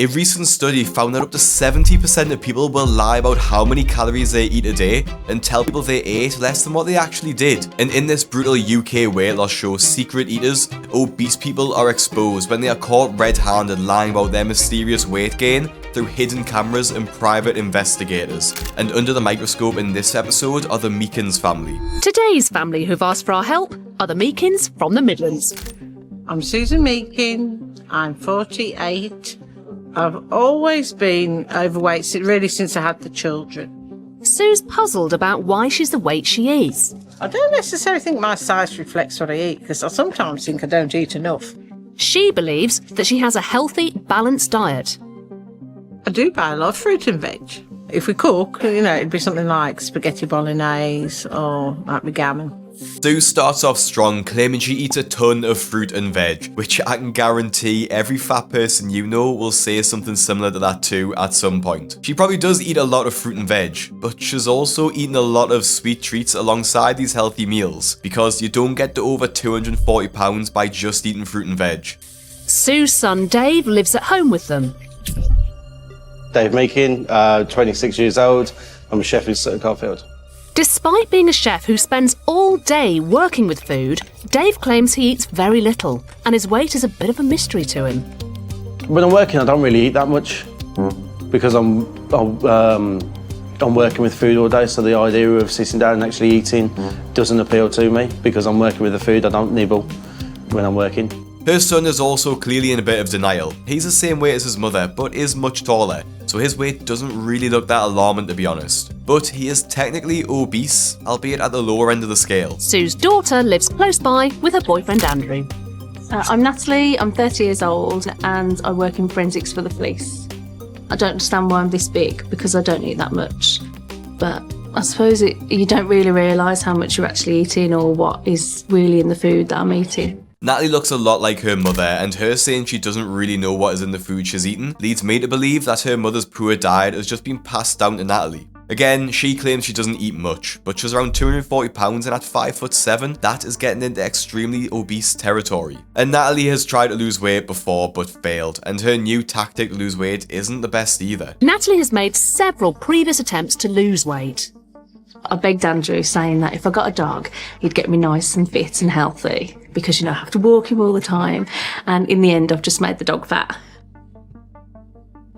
A recent study found that up to 70% of people will lie about how many calories they eat a day and tell people they ate less than what they actually did. And in this brutal UK weight loss show, Secret Eaters, obese people are exposed when they are caught red-handed lying about their mysterious weight gain through hidden cameras and private investigators. And under the microscope in this episode are the Meakins family. Today's family who've asked for our help are the Meakins from the Midlands. I'm Susan Meakin, I'm 48. I've always been overweight, really since I had the children. Sue's puzzled about why she's the weight she is. I don't necessarily think my size reflects what I eat, because I sometimes think I don't eat enough. She believes that she has a healthy, balanced diet. I do buy a lot of fruit and veg. If we cook, it'd be something like spaghetti bolognese or like with gammon. Sue starts off strong, claiming she eats a ton of fruit and veg, which I can guarantee every fat person you know will say something similar to that too at some point. She probably does eat a lot of fruit and veg, but she's also eaten a lot of sweet treats alongside these healthy meals, because you don't get to over 240 pounds by just eating fruit and veg. Sue's son Dave lives at home with them. Dave Meakin, 26 years old. I'm a chef in Sutton Coldfield. Despite being a chef who spends all day working with food, Dave claims he eats very little, and his weight is a bit of a mystery to him. When I'm working, I don't really eat that much because I'm working with food all day, so the idea of sitting down and actually eating doesn't appeal to me because I'm working with the food. I don't nibble when I'm working. Her son is also clearly in a bit of denial. He's the same weight as his mother, but is much taller, so his weight doesn't really look that alarming to be honest. But he is technically obese, albeit at the lower end of the scale. Sue's daughter lives close by with her boyfriend Andrew. I'm Natalie, I'm 30 years old and I work in forensics for the police. I don't understand why I'm this big because I don't eat that much. But I suppose you don't really realise how much you're actually eating or what is really in the food that I'm eating. Natalie looks a lot like her mother, and her saying she doesn't really know what is in the food she's eaten leads me to believe that her mother's poor diet has just been passed down to Natalie. Again, she claims she doesn't eat much, but she's around 240 pounds and at 5'7", that is getting into extremely obese territory. And Natalie has tried to lose weight before but failed, and her new tactic to lose weight isn't the best either. Natalie has made several previous attempts to lose weight. I begged Andrew saying that if I got a dog, he'd get me nice and fit and healthy because, I have to walk him all the time. And in the end, I've just made the dog fat.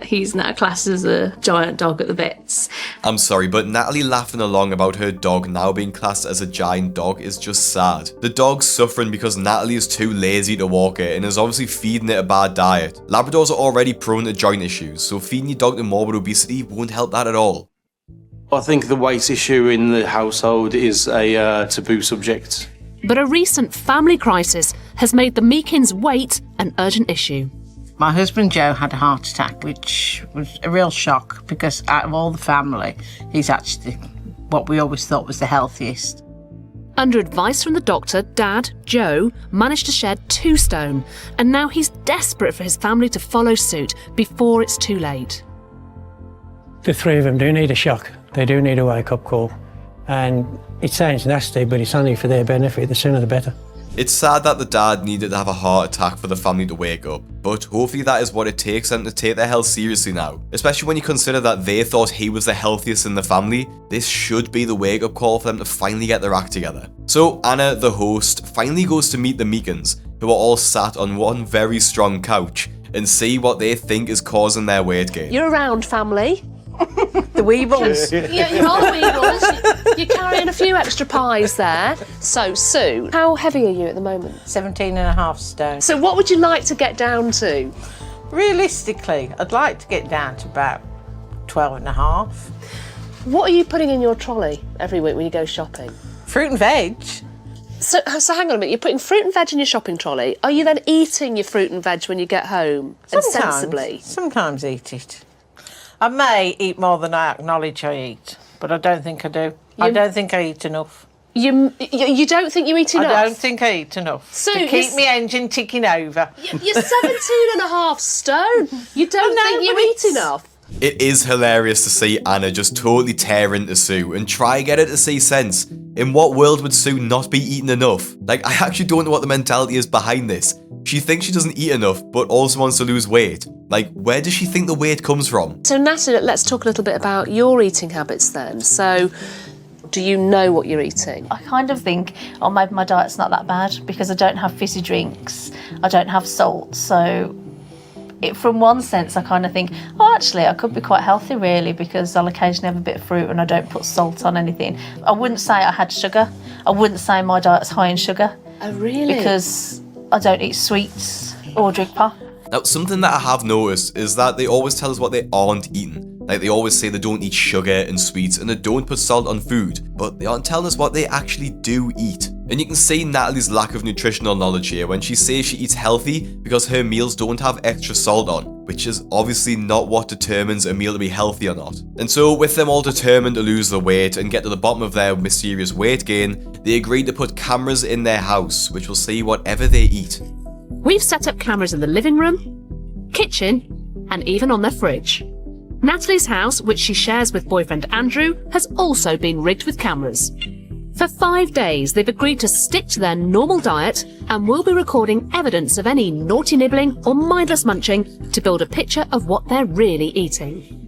He's now classed as a giant dog at the vets. I'm sorry, but Natalie laughing along about her dog now being classed as a giant dog is just sad. The dog's suffering because Natalie is too lazy to walk it and is obviously feeding it a bad diet. Labradors are already prone to joint issues, so feeding your dog to morbid obesity won't help that at all. I think the weight issue in the household is a taboo subject. But a recent family crisis has made the Meakins' weight an urgent issue. My husband Joe had a heart attack, which was a real shock because out of all the family, he's actually what we always thought was the healthiest. Under advice from the doctor, Dad, Joe, managed to shed 2 stone, and now he's desperate for his family to follow suit before it's too late. The 3 of them do need a shock. They do need a wake-up call. And it sounds nasty, but it's only for their benefit. The sooner the better. It's sad that the dad needed to have a heart attack for the family to wake up, but hopefully that is what it takes them to take their health seriously now. Especially when you consider that they thought he was the healthiest in the family, this should be the wake-up call for them to finally get their act together. So Anna, the host, finally goes to meet the Meakins, who are all sat on one very strong couch, and see what they think is causing their weight gain. You're around, family. The wee ones. Yeah, you're all the wee ones. You're carrying a few extra pies there. So, Sue, how heavy are you at the moment? 17.5 stone. So what would you like to get down to? Realistically, I'd like to get down to about 12.5. What are you putting in your trolley every week when you go shopping? Fruit and veg. So hang on a minute, you're putting fruit and veg in your shopping trolley. Are you then eating your fruit and veg when you get home? And sensibly? Sometimes eat it. I may eat more than I acknowledge I eat, but I don't think I do. I don't think I eat enough. You don't think you eat enough? I don't think I eat enough So to keep my engine ticking over. You're 17.5 stone. You don't think you eat enough? It is hilarious to see Anna just totally tear into Sue and try get her to see sense. In what world would Sue not be eating enough? Like, I actually don't know what the mentality is behind this. She thinks she doesn't eat enough, but also wants to lose weight. Like, where does she think the weight comes from? So Natalie, let's talk a little bit about your eating habits then. So, do you know what you're eating? I kind of think, oh, maybe my diet's not that bad because I don't have fizzy drinks, I don't have salt. So, from one sense, I kind of think, oh, actually, I could be quite healthy, really, because I'll occasionally have a bit of fruit and I don't put salt on anything. I wouldn't say I had sugar. I wouldn't say my diet's high in sugar. Oh, really? Because I don't eat sweets or drink pop. Now, something that I have noticed is that they always tell us what they aren't eating. Like, they always say they don't eat sugar and sweets and they don't put salt on food, but they aren't telling us what they actually do eat. And you can see Natalie's lack of nutritional knowledge here when she says she eats healthy because her meals don't have extra salt on, which is obviously not what determines a meal to be healthy or not. And so, with them all determined to lose the weight and get to the bottom of their mysterious weight gain, they agreed to put cameras in their house, which will see whatever they eat. We've set up cameras in the living room, kitchen, and even on their fridge. Natalie's house, which she shares with boyfriend Andrew, has also been rigged with cameras. For 5 days, they've agreed to stick to their normal diet and will be recording evidence of any naughty nibbling or mindless munching to build a picture of what they're really eating.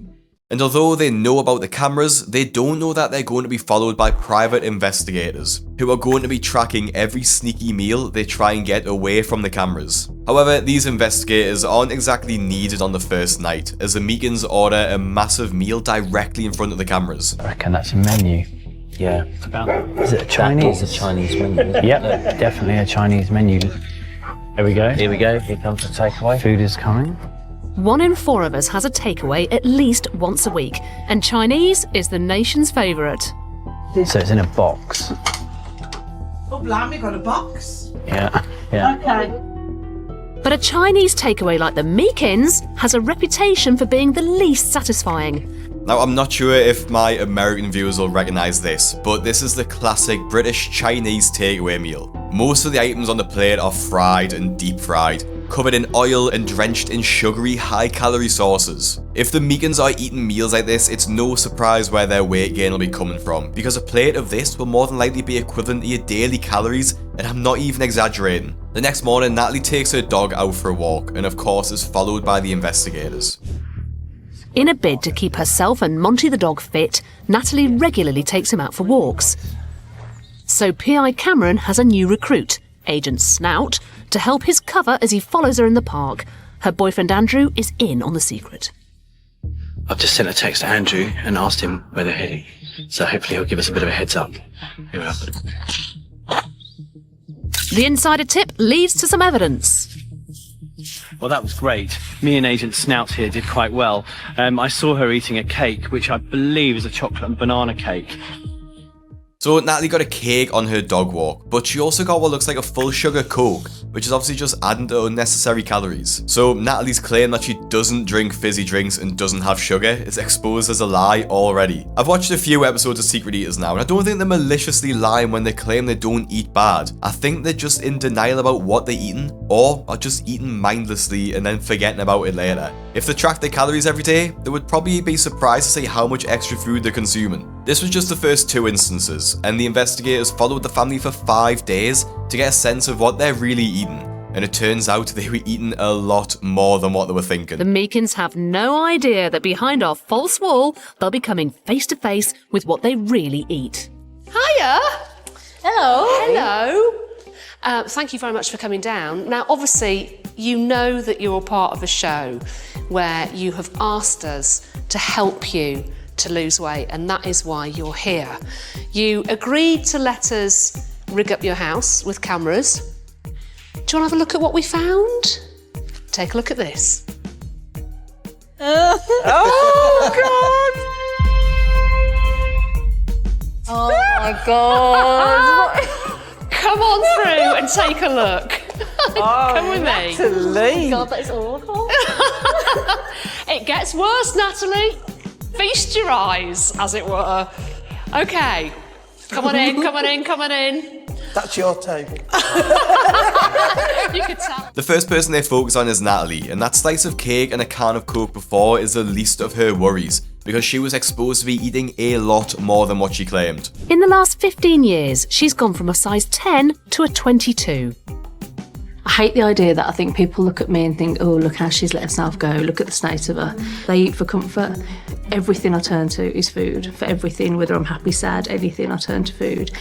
And although they know about the cameras, they don't know that they're going to be followed by private investigators, who are going to be tracking every sneaky meal they try and get away from the cameras. However, these investigators aren't exactly needed on the first night, as the Meakins order a massive meal directly in front of the cameras. I reckon that's a menu. Yeah. Is it a Chinese? That is a Chinese menu, isn't it? Yep, definitely a Chinese menu. There we go. Here we go. Here comes the takeaway. Food is coming. 1 in 4 of us has a takeaway at least once a week, and Chinese is the nation's favourite. So it's in a box. Oh, blimey, got a box. Yeah, yeah. Okay. But a Chinese takeaway like the Meakins has a reputation for being the least satisfying. Now, I'm not sure if my American viewers will recognise this, but this is the classic British Chinese takeaway meal. Most of the items on the plate are fried and deep fried, covered in oil and drenched in sugary, high-calorie sauces. If the Meakins are eating meals like this, it's no surprise where their weight gain will be coming from, because a plate of this will more than likely be equivalent to your daily calories, and I'm not even exaggerating. The next morning, Natalie takes her dog out for a walk, and of course is followed by the investigators. In a bid to keep herself and Monty the dog fit, Natalie regularly takes him out for walks. So PI Cameron has a new recruit, Agent Snout, to help his cover as he follows her in the park. Her boyfriend Andrew is in on the secret. I've just sent a text to Andrew and asked him where they're heading. So hopefully he'll give us a bit of a heads up. Here we are. The insider tip leads to some evidence. Well, that was great. Me and Agent Snout here did quite well. I saw her eating a cake, which I believe is a chocolate and banana cake. So Natalie got a cake on her dog walk, but she also got what looks like a full sugar Coke, which is obviously just adding to unnecessary calories. So Natalie's claim that she doesn't drink fizzy drinks and doesn't have sugar is exposed as a lie already. I've watched a few episodes of Secret Eaters now, and I don't think they're maliciously lying when they claim they don't eat bad. I think they're just in denial about what they're eating, or are just eating mindlessly and then forgetting about it later. If they tracked their calories every day, they would probably be surprised to see how much extra food they're consuming. This was just the first 2 instances, and the investigators followed the family for 5 days to get a sense of what they're really eating. And it turns out they were eating a lot more than what they were thinking. The Meakins have no idea that behind our false wall, they'll be coming face to face with what they really eat. Hiya! Hello. Hello. Thank you very much for coming down. Now, obviously, you know that you're a part of a show where you have asked us to help you to lose weight, and that is why you're here. You agreed to let us rig up your house with cameras. Do you want to have a look at what we found? Take a look at this. Oh my God. Come on through and take a look. Come with me. Natalie. God, that is awful. It gets worse, Natalie. Feast your eyes, as it were. Okay. Come on in, come on in, come on in. That's your table. You could tell. The first person they focus on is Natalie, and that slice of cake and a can of Coke before is the least of her worries, because she was exposed to be eating a lot more than what she claimed. In the last 15 years, she's gone from a size 10 to a 22. I hate the idea that I think people look at me and think, oh, look how she's let herself go, look at the state of her. They eat for comfort. Everything I turn to is food. For everything, whether I'm happy, sad, anything, I turn to food.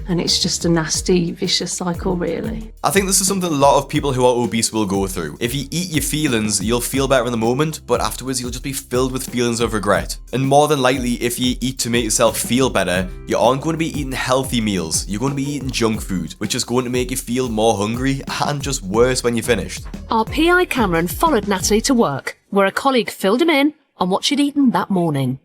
And it's just a nasty, vicious cycle, really. I think this is something a lot of people who are obese will go through. If you eat your feelings, you'll feel better in the moment, but afterwards you'll just be filled with feelings of regret. And more than likely, if you eat to make yourself feel better, you aren't going to be eating healthy meals. You're going to be eating junk food, which is going to make you feel more hungry and just worse when you're finished. Our PI Cameron followed Natalie to work, where a colleague filled him in on what she'd eaten that morning.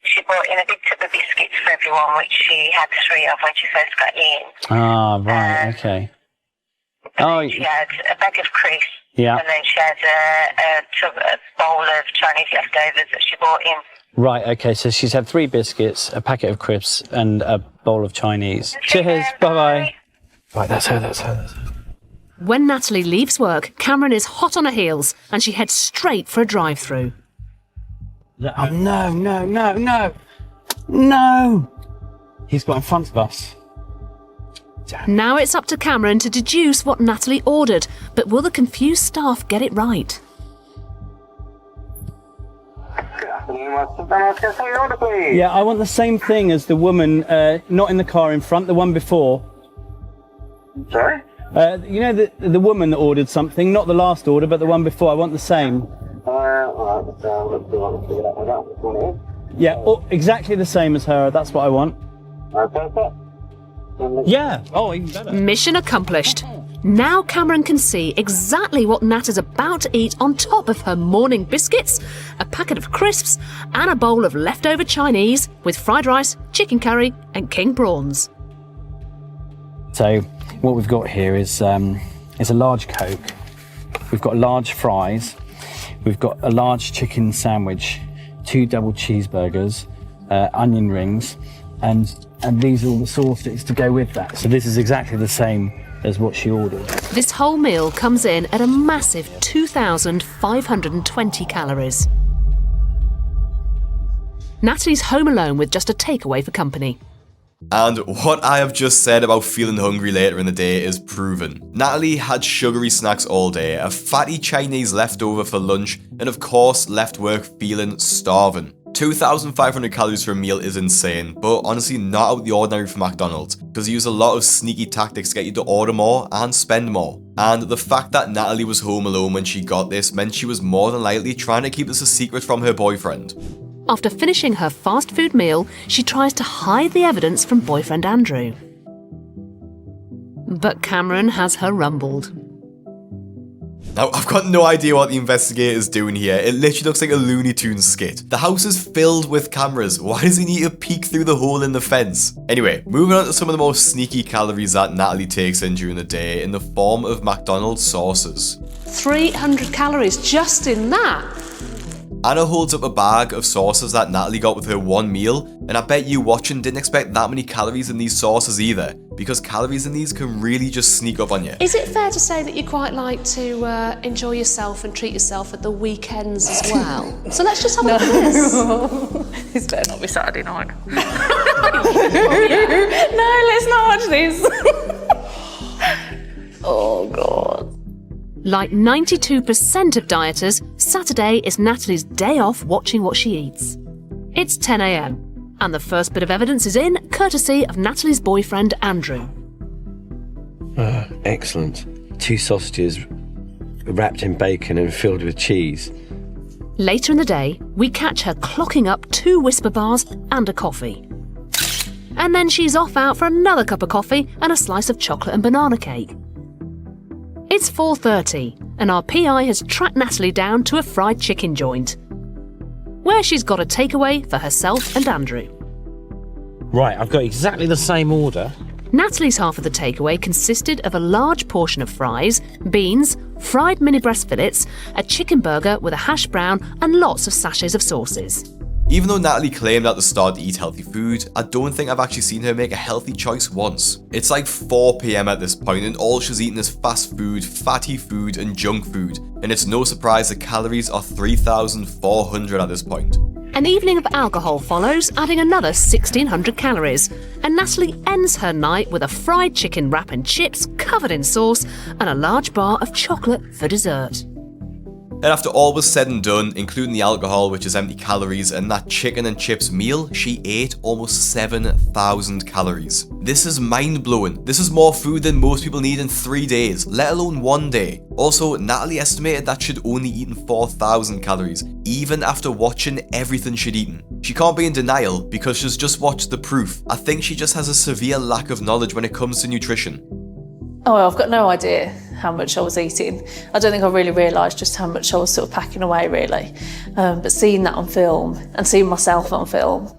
She brought in a big tub of biscuits for everyone, which she had 3 of when she first got in. Ah, right, okay. Oh, She had a bag of crisps, yeah. and then she had a bowl of Chinese leftovers that she brought in. Right, okay, so she's had 3 biscuits, a packet of crisps, and a bowl of Chinese. Cheers, bye-bye. Right, that's her. When Natalie leaves work, Cameron is hot on her heels and she heads straight for a drive-through. Oh, no! He's got in front of us. Now it's up to Cameron to deduce what Natalie ordered, but will the confused staff get it right? Yeah, I want the same thing as the woman, not in the car in front, the one before. Sorry? You know the woman that ordered something, not the last order, but the one before. I want the same. Yeah, exactly the same as her. That's what I want. Yeah. Oh, even better. Mission accomplished. Now Cameron can see exactly what Nat is about to eat on top of her morning biscuits, a packet of crisps, and a bowl of leftover Chinese with fried rice, chicken curry, and king prawns. So what we've got here is a large Coke. We've got large fries. We've got a large chicken sandwich, 2 double cheeseburgers, onion rings, and these are all the sauces to go with that. So this is exactly the same as what she ordered. This whole meal comes in at a massive 2,520 calories. Natalie's home alone with just a takeaway for company. And what I have just said about feeling hungry later in the day is proven. Natalie had sugary snacks all day, a fatty Chinese leftover for lunch, and of course left work feeling starving. 2,500 calories for a meal is insane, but honestly not out of the ordinary for McDonald's, because they use a lot of sneaky tactics to get you to order more and spend more. And the fact that Natalie was home alone when she got this meant she was more than likely trying to keep this a secret from her boyfriend. After finishing her fast food meal, she tries to hide the evidence from boyfriend Andrew. But Cameron has her rumbled. Now, I've got no idea what the investigator's doing here. It literally looks like a Looney Tunes skit. The house is filled with cameras. Why does he need to peek through the hole in the fence? Anyway, moving on to some of the most sneaky calories that Natalie takes in during the day in the form of McDonald's sauces. 300 calories just in that. Anna holds up a bag of sauces that Natalie got with her one meal, and I bet you watching didn't expect that many calories in these sauces either, because calories in these can really just sneak up on you. Is it fair to say that you quite like to enjoy yourself and treat yourself at the weekends as well? So let's just have a look at this. This better not be Saturday night. No, let's not watch this. Oh, God. Like 92% of dieters, Saturday is Natalie's day off watching what she eats. It's 10 a.m, and the first bit of evidence is in, courtesy of Natalie's boyfriend, Andrew. Excellent. 2 sausages wrapped in bacon and filled with cheese. Later in the day, we catch her clocking up 2 Whisper bars and a coffee. And then she's off out for another cup of coffee and a slice of chocolate and banana cake. It's 4:30, and our PI has tracked Natalie down to a fried chicken joint, where she's got a takeaway for herself and Andrew. Right, I've got exactly the same order. Natalie's half of the takeaway consisted of a large portion of fries, beans, fried mini breast fillets, a chicken burger with a hash brown, and lots of sachets of sauces. Even though Natalie claimed at the start to eat healthy food, I don't think I've actually seen her make a healthy choice once. It's like 4 PM at this point and all she's eating is fast food, fatty food and junk food, and it's no surprise the calories are 3,400 at this point. An evening of alcohol follows, adding another 1,600 calories, and Natalie ends her night with a fried chicken wrap and chips covered in sauce and a large bar of chocolate for dessert. And after all was said and done, including the alcohol, which is empty calories, and that chicken and chips meal, she ate almost 7,000 calories. This is mind-blowing. This is more food than most people need in 3 days, let alone 1 day. Also, Natalie estimated that she'd only eaten 4,000 calories, even after watching everything she'd eaten. She can't be in denial because she's just watched the proof. I think she just has a severe lack of knowledge when it comes to nutrition. Oh, I've got no idea how much I was eating. I don't think I really realised just how much I was sort of packing away, really. But seeing that on film and seeing myself on film,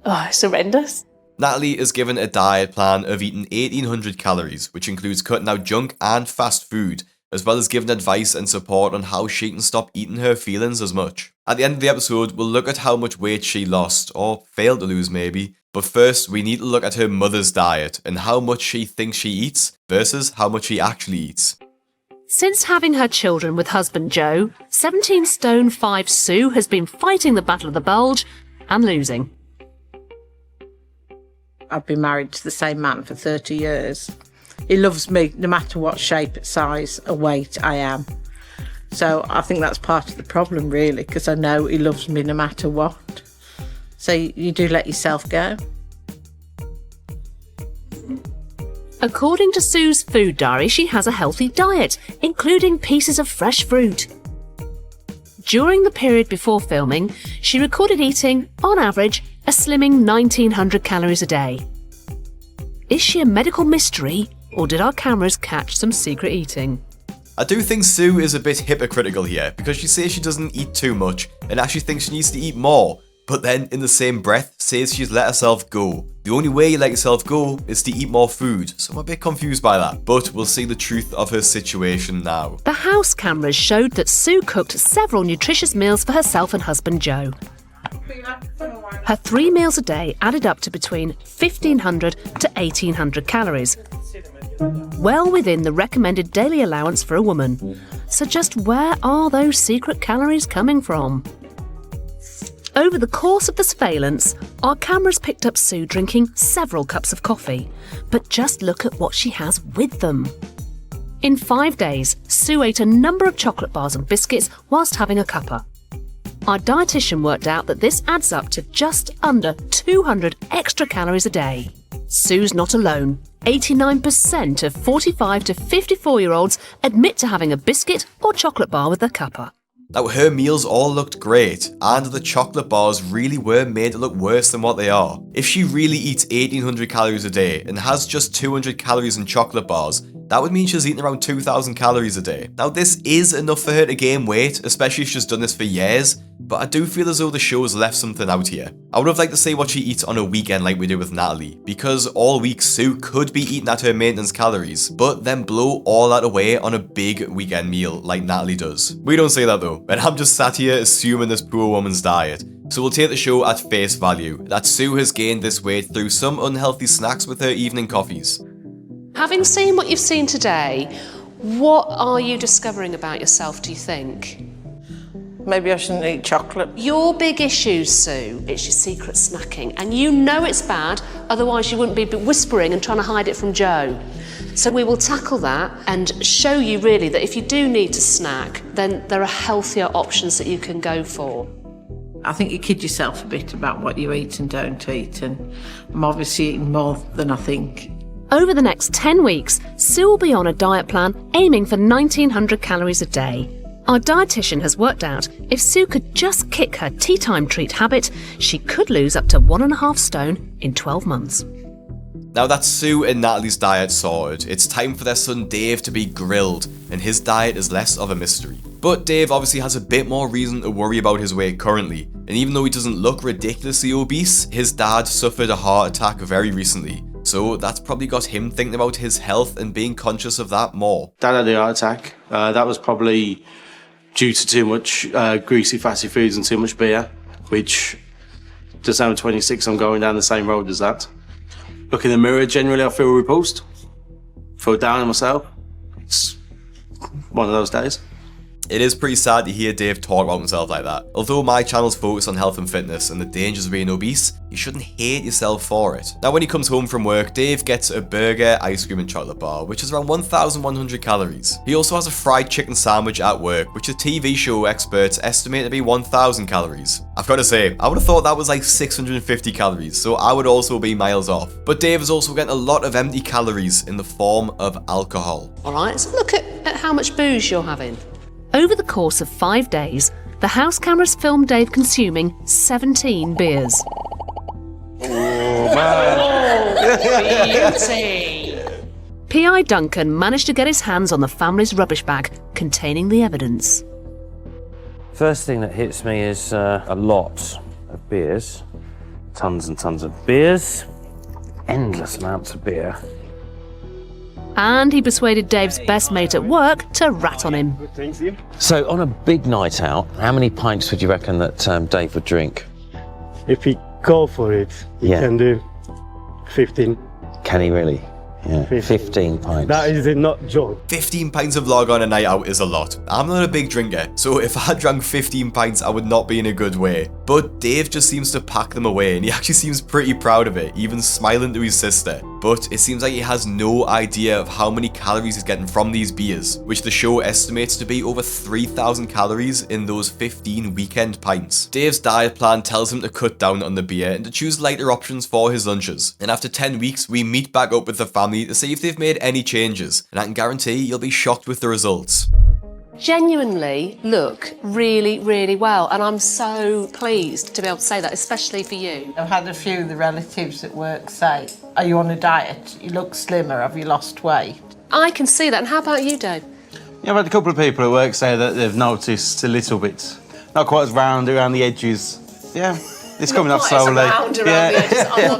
oh, it's horrendous. Natalie is given a diet plan of eating 1,800 calories, which includes cutting out junk and fast food, as well as giving advice and support on how she can stop eating her feelings as much. At the end of the episode, we'll look at how much weight she lost, or failed to lose maybe, but first we need to look at her mother's diet and how much she thinks she eats versus how much she actually eats. Since having her children with husband Joe, 17 stone 5 Sue has been fighting the battle of the bulge and losing. I've been married to the same man for 30 years. He loves me no matter what shape, size or weight I am. So I think that's part of the problem really, because I know he loves me no matter what. So you do let yourself go. According to Sue's food diary, she has a healthy diet, including pieces of fresh fruit. During the period before filming, she recorded eating, on average, a slimming 1,900 calories a day. Is she a medical mystery, or did our cameras catch some secret eating? I do think Sue is a bit hypocritical here, because she says she doesn't eat too much and actually thinks she needs to eat more, but then in the same breath says she's let herself go. The only way you let yourself go is to eat more food, so I'm a bit confused by that, but we'll see the truth of her situation now. The house cameras showed that Sue cooked several nutritious meals for herself and husband Joe. Her 3 meals a day added up to between 1,500 to 1,800 calories, well within the recommended daily allowance for a woman. So just where are those secret calories coming from? Over the course of the surveillance, our cameras picked up Sue drinking several cups of coffee, but just look at what she has with them. In 5 days, Sue ate a number of chocolate bars and biscuits whilst having a cuppa. Our dietitian worked out that this adds up to just under 200 extra calories a day. Sue's not alone. 89% of 45 to 54-year-olds admit to having a biscuit or chocolate bar with their cuppa. Now, her meals all looked great, and the chocolate bars really were made to look worse than what they are. If she really eats 1,800 calories a day and has just 200 calories in chocolate bars, that would mean she's eating around 2,000 calories a day. Now, this is enough for her to gain weight, especially if she's done this for years, but I do feel as though the show's left something out here. I would have liked to see what she eats on a weekend like we did with Natalie, because all week Sue could be eating at her maintenance calories, but then blow all that away on a big weekend meal like Natalie does. We don't say that though, and I'm just sat here assuming this poor woman's diet. So we'll take the show at face value, that Sue has gained this weight through some unhealthy snacks with her evening coffees. Having seen what you've seen today, what are you discovering about yourself, do you think? Maybe I shouldn't eat chocolate. Your big issue, Sue, it's your secret snacking. And you know it's bad, otherwise you wouldn't be whispering and trying to hide it from Joe. So we will tackle that and show you really that if you do need to snack, then there are healthier options that you can go for. I think you kid yourself a bit about what you eat and don't eat, and I'm obviously eating more than I think. Over the next 10 weeks, Sue will be on a diet plan aiming for 1,900 calories a day. Our dietitian has worked out if Sue could just kick her tea time treat habit, she could lose up to 1.5 stone in 12 months. Now that Sue and Natalie's diet sorted, it's time for their son Dave to be grilled, and his diet is less of a mystery. But Dave obviously has a bit more reason to worry about his weight currently, and even though he doesn't look ridiculously obese, his dad suffered a heart attack very recently. So that's probably got him thinking about his health and being conscious of that more. Dad had a heart attack. That was probably due to too much greasy, fatty foods and too much beer, which December 26th, I'm going down the same road as that. Look in the mirror, generally I feel repulsed. Feel down on myself. It's one of those days. It is pretty sad to hear Dave talk about himself like that. Although my channel's focused on health and fitness and the dangers of being obese, you shouldn't hate yourself for it. Now when he comes home from work, Dave gets a burger, ice cream and chocolate bar, which is around 1,100 calories. He also has a fried chicken sandwich at work, which a TV show experts estimate to be 1,000 calories. I've got to say, I would have thought that was like 650 calories, so I would also be miles off. But Dave is also getting a lot of empty calories in the form of alcohol. Alright, so look at how much booze you're having. Over the course of 5 days, the house cameras filmed Dave consuming 17 beers. Beauty! PI Duncan managed to get his hands on the family's rubbish bag containing the evidence. First thing that hits me is a lot of beers. Tons and tons of beers. Endless amounts of beer. And he persuaded Dave's best mate at work to rat on him. So on a big night out, how many pints would you reckon that Dave would drink? If he go for it, he can do 15. Can he really? Yeah, 15 pints. That is not joke. 15 pints of lager on a night out is a lot. I'm not a big drinker, so if I drank 15 pints, I would not be in a good way. But Dave just seems to pack them away, and he actually seems pretty proud of it, even smiling to his sister. But it seems like he has no idea of how many calories he's getting from these beers, which the show estimates to be over 3,000 calories in those 15 weekend pints. Dave's diet plan tells him to cut down on the beer and to choose lighter options for his lunches. And after 10 weeks, we meet back up with the family to see if they've made any changes, and I can guarantee you'll be shocked with the results. Genuinely look really, really well, and I'm so pleased to be able to say that, especially for you. I've had a few of the relatives at work say, are you on a diet? You look slimmer, have you lost weight? I can see that, and how about you, Dave? Yeah, I've had a couple of people at work say that they've noticed a little bit. Not quite as round around the edges. Yeah, it's coming off slowly. Round around the edges. I'm not,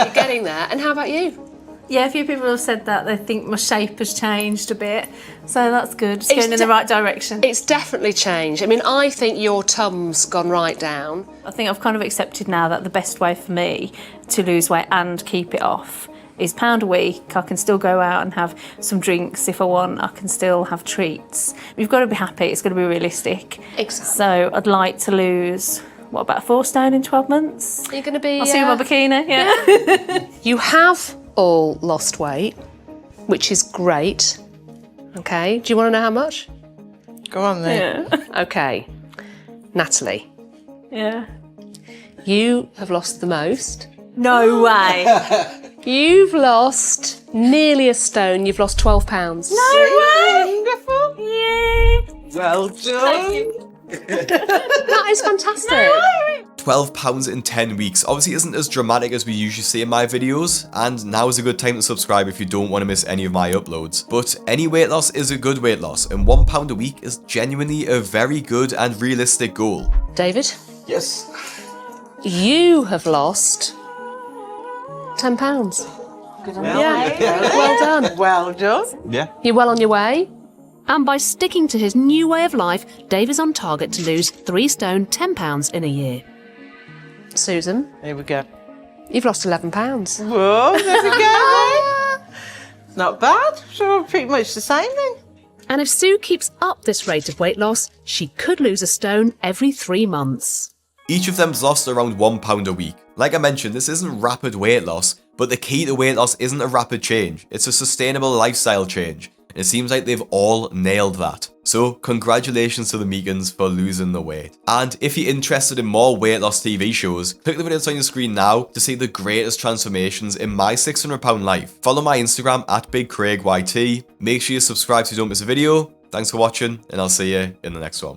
you're getting there. And how about you? Yeah, a few people have said that they think my shape has changed a bit, so that's good. It's going in the right direction. It's definitely changed. I mean, I think your tum's gone right down. I think I've kind of accepted now that the best way for me to lose weight and keep it off is £1 a week. I can still go out and have some drinks if I want. I can still have treats. You've got to be happy. It's got to be realistic. Exactly. So I'd like to lose, what, about 4 stone in 12 months? You're going to be... I'll see you in my bikini, yeah. You have all lost weight, which is great. Okay, do you want to know how much? Go on then. Yeah. Okay, Natalie. Yeah. You have lost the most. No way. You've lost nearly a stone. You've lost 12 pounds. No way. Wonderful. Yay. Well done. That is fantastic. 12 pounds in 10 weeks obviously isn't as dramatic as we usually see in my videos, and now is a good time to subscribe if you don't want to miss any of my uploads. But any weight loss is a good weight loss, and £1 a week is genuinely a very good and realistic goal. David? Yes. You have lost 10 pounds. Yeah, well done. Well done. Yeah. You're well on your way. And by sticking to his new way of life, Dave is on target to lose 3 stone, 10 pounds in a year. Susan, Here we go. you've lost 11 pounds. Whoa, there we go. Not bad. So we're pretty much the same then. And if Sue keeps up this rate of weight loss, she could lose a stone every 3 months. Each of them's lost around £1 a week. Like I mentioned, this isn't rapid weight loss, but the key to weight loss isn't a rapid change, it's a sustainable lifestyle change. And it seems like they've all nailed that. So congratulations to the Meakins for losing the weight. And if you're interested in more weight loss TV shows, click the videos on your screen now to see the greatest transformations in my £600 life. Follow my Instagram at BigCraigYT. Make sure you subscribe so you don't miss a video. Thanks for watching, and I'll see you in the next one.